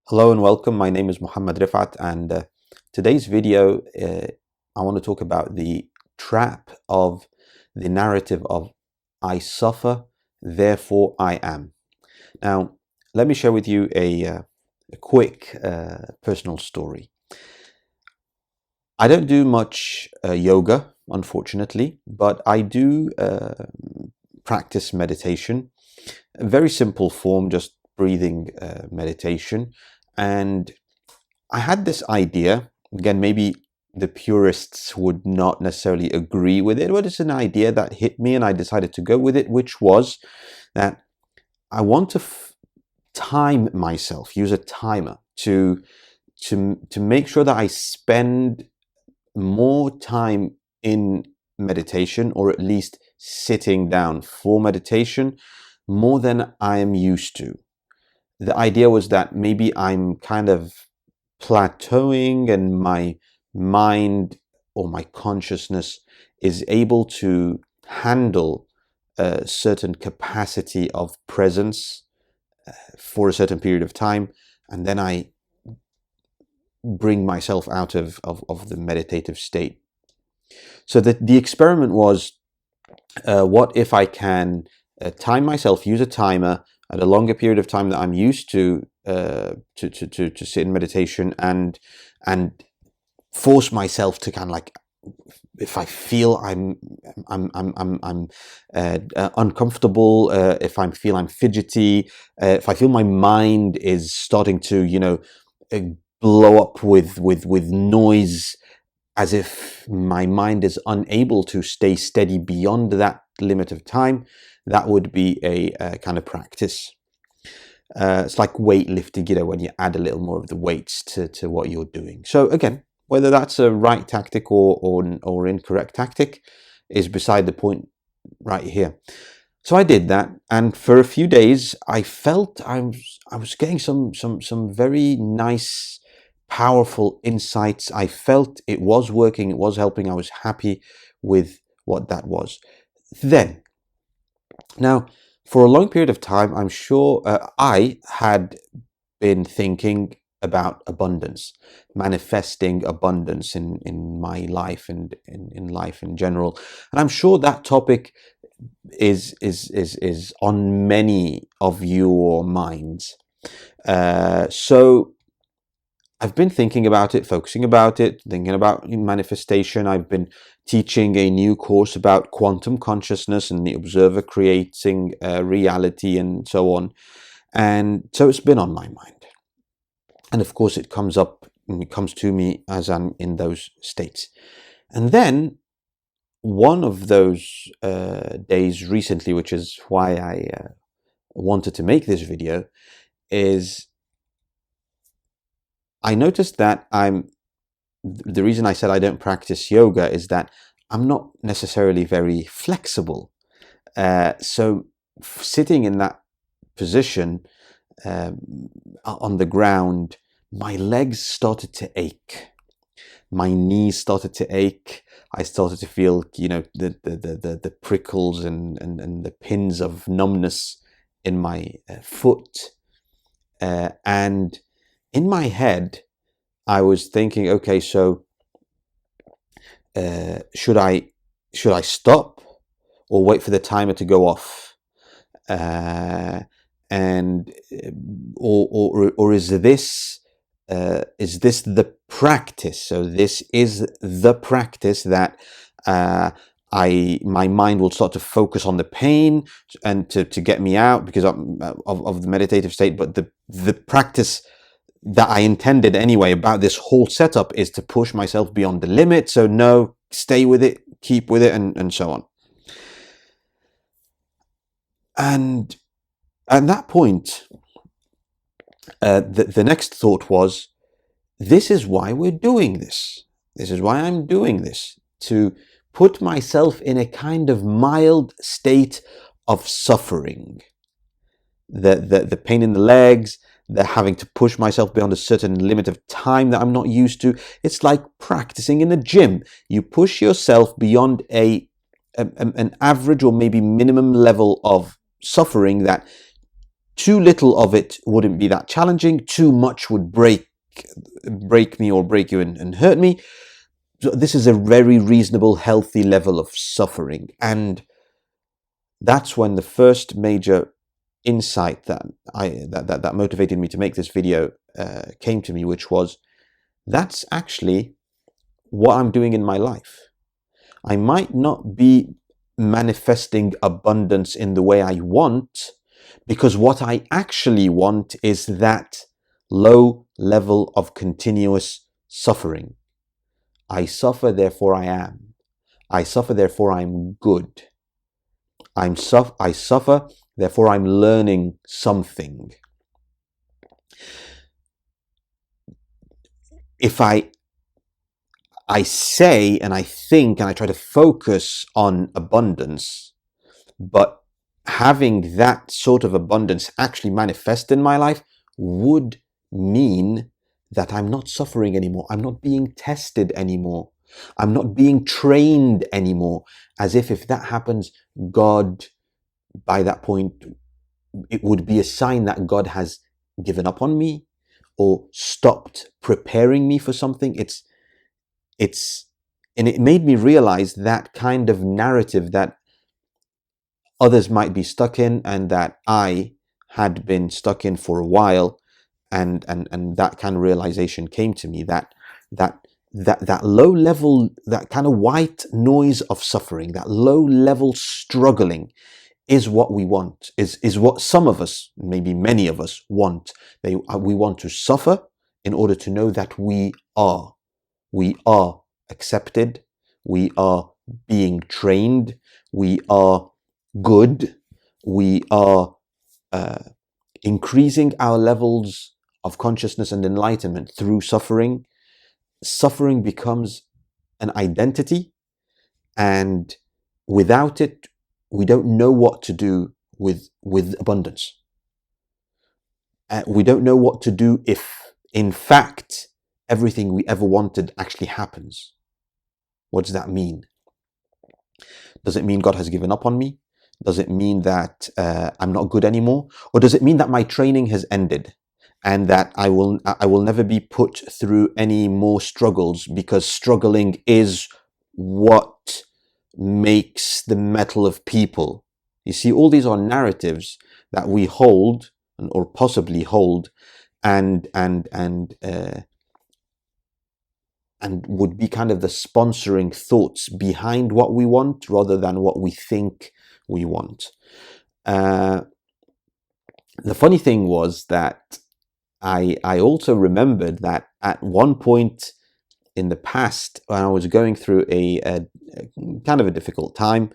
Hello and welcome. My name is M.Refaat, and today's video I want to talk about the trap of the narrative of I suffer, therefore I am. Now, let me share with you a quick personal story. I don't do much yoga, unfortunately, but I do practice meditation. A very simple form, just breathing meditation. And I had this idea, again, maybe the purists would not necessarily agree with it, but it's an idea that hit me and I decided to go with it, which was that I want to time myself, use a timer to make sure that I spend more time in meditation, or at least sitting down for meditation, more than I am used to. The idea was that maybe I'm kind of plateauing and my mind or my consciousness is able to handle a certain capacity of presence for a certain period of time, and then I bring myself out of the meditative state. So the experiment was, what if I can time myself, use a timer at a longer period of time that I'm used to sit in meditation, and force myself to kind of like, if I feel I'm uncomfortable, if I feel I'm fidgety, if I feel my mind is starting to blow up with noise, as if my mind is unable to stay steady beyond that limit of time, that would be a kind of practice. It's like weightlifting, when you add a little more of the weights to what you're doing. So again, whether that's a right tactic or incorrect tactic is beside the point right here. So I did that, and for a few days I felt I was getting some very nice, powerful insights. I felt it was working, it was helping. I was happy with what that was. Now, for a long period of time, I'm sure I had been thinking about abundance, manifesting abundance in my life and in life in general. And I'm sure that topic is on many of your minds. So I've been thinking about it, focusing about it, thinking about manifestation. I've been teaching a new course about quantum consciousness and the observer creating reality and so on. And so it's been on my mind. And of course, it comes to me as I'm in those states. And then one of those days recently, which is why I wanted to make this video, is I noticed that the reason I said I don't practice yoga is that I'm not necessarily very flexible. So sitting in that position on the ground, my legs started to ache. My knees started to ache. I started to feel, the prickles and the pins of numbness in my foot. And in my head, I was thinking, okay, so should I stop or wait for the timer to go off? And or is this the practice? So this is the practice that my mind will start to focus on the pain and to get me out because of the meditative state. But the practice that I intended anyway about this whole setup is to push myself beyond the limit. So no, stay with it, keep with it, and so on. And at that point, the next thought was, this is why we're doing this. This is why I'm doing this, to put myself in a kind of mild state of suffering. The pain in the legs, the having to push myself beyond a certain limit of time that I'm not used to. It's like practicing in the gym. You push yourself beyond an average or maybe minimum level of suffering that Too little of it wouldn't be that challenging. Too much would break me or break you and hurt me. So this is a very reasonable, healthy level of suffering. And that's when the first major insight that motivated me to make this video came to me, which was, that's actually what I'm doing in my life. I might not be manifesting abundance in the way I want, because what I actually want is that low level of continuous suffering. I suffer, therefore I am. I suffer, therefore I'm good. I suffer, therefore I'm learning something. If I say and I think and I try to focus on abundance, but having that sort of abundance actually manifest in my life would mean that I'm not suffering anymore. I'm not being tested anymore. I'm not being trained anymore. As if that happens, God, by that point, it would be a sign that God has given up on me or stopped preparing me for something. And it made me realize that kind of narrative that others might be stuck in, and that I had been stuck in for a while, and that kind of realization came to me, that low level, that kind of white noise of suffering, that low level struggling is what we want, is what some of us, maybe many of us, want. We want to suffer in order to know that we are accepted, we are being trained, we are good, we are increasing our levels of consciousness and enlightenment through suffering. Suffering becomes an identity, and without it, we don't know what to do with abundance. We don't know what to do if, in fact, everything we ever wanted actually happens. What does that mean? Does it mean God has given up on me? Does it mean that I'm not good anymore? Or does it mean that my training has ended and that I will never be put through any more struggles, because struggling is what makes the mettle of people? You see, all these are narratives that we hold or possibly hold, and would be kind of the sponsoring thoughts behind what we want rather than what we think we want. The funny thing was that I also remembered that at one point in the past, when I was going through a kind of a difficult time,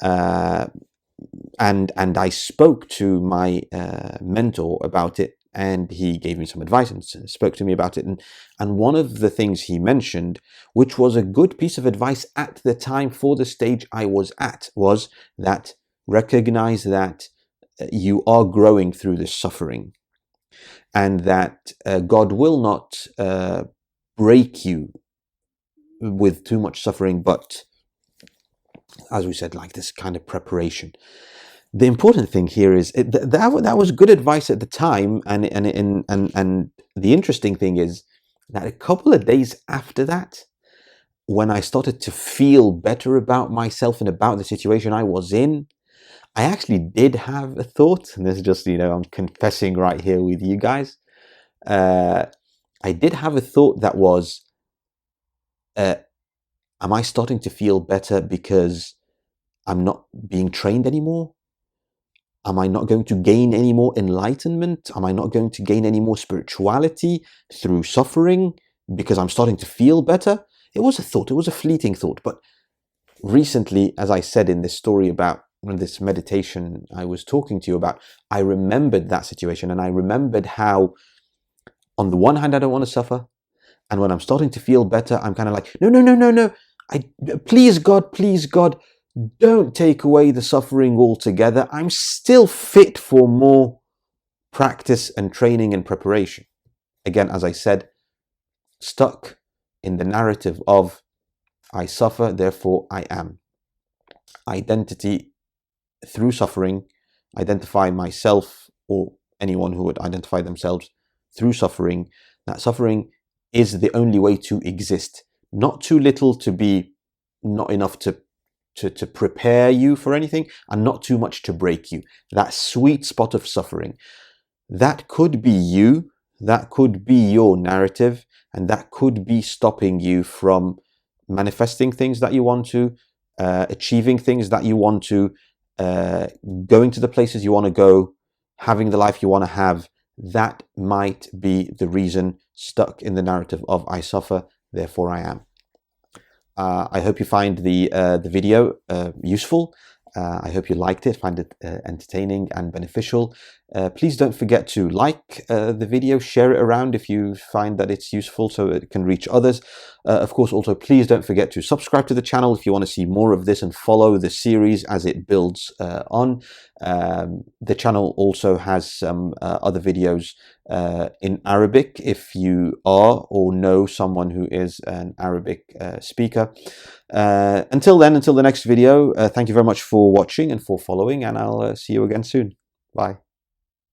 and I spoke to my mentor about it, and he gave me some advice and spoke to me about it. And one of the things he mentioned, which was a good piece of advice at the time for the stage I was at, was that recognize that you are growing through this suffering, and that God will not break you with too much suffering, but, as we said, like this kind of preparation. The important thing here is that was good advice at the time, and the interesting thing is that a couple of days after that, when I started to feel better about myself and about the situation I was in, I actually did have a thought, and this is just, I'm confessing right here with you guys. I did have a thought that was, am I starting to feel better because I'm not being trained anymore? Am I not going to gain any more enlightenment? Am I not going to gain any more spirituality through suffering because I'm starting to feel better? It was a thought, it was a fleeting thought. But recently, as I said in this story about this meditation I was talking to you about, I remembered that situation, and I remembered how, on the one hand, I don't want to suffer. And when I'm starting to feel better, I'm kind of like, no. Please God, don't take away the suffering altogether. I'm still fit for more practice and training and preparation. Again, as I said, stuck in the narrative of I suffer, therefore I am. Identity through suffering, identify myself or anyone who would identify themselves through suffering, that suffering is the only way to exist. Not too little to be not enough to prepare you for anything, and not too much to break you. That sweet spot of suffering. That could be you, that could be your narrative, and that could be stopping you from manifesting things that you want to, achieving things that you want to, going to the places you want to go, having the life you want to have. That might be the reason stuck in the narrative of I suffer, therefore I am. I hope you find the video useful. I hope you liked it, find it entertaining and beneficial. Please don't forget to like the video, share it around if you find that it's useful so it can reach others. Of course, also, please don't forget to subscribe to the channel if you want to see more of this and follow the series as it builds on. The channel also has some other videos in Arabic if you are or know someone who is an Arabic speaker. Until then, until the next video, thank you very much for watching and for following, and I'll see you again soon. Bye.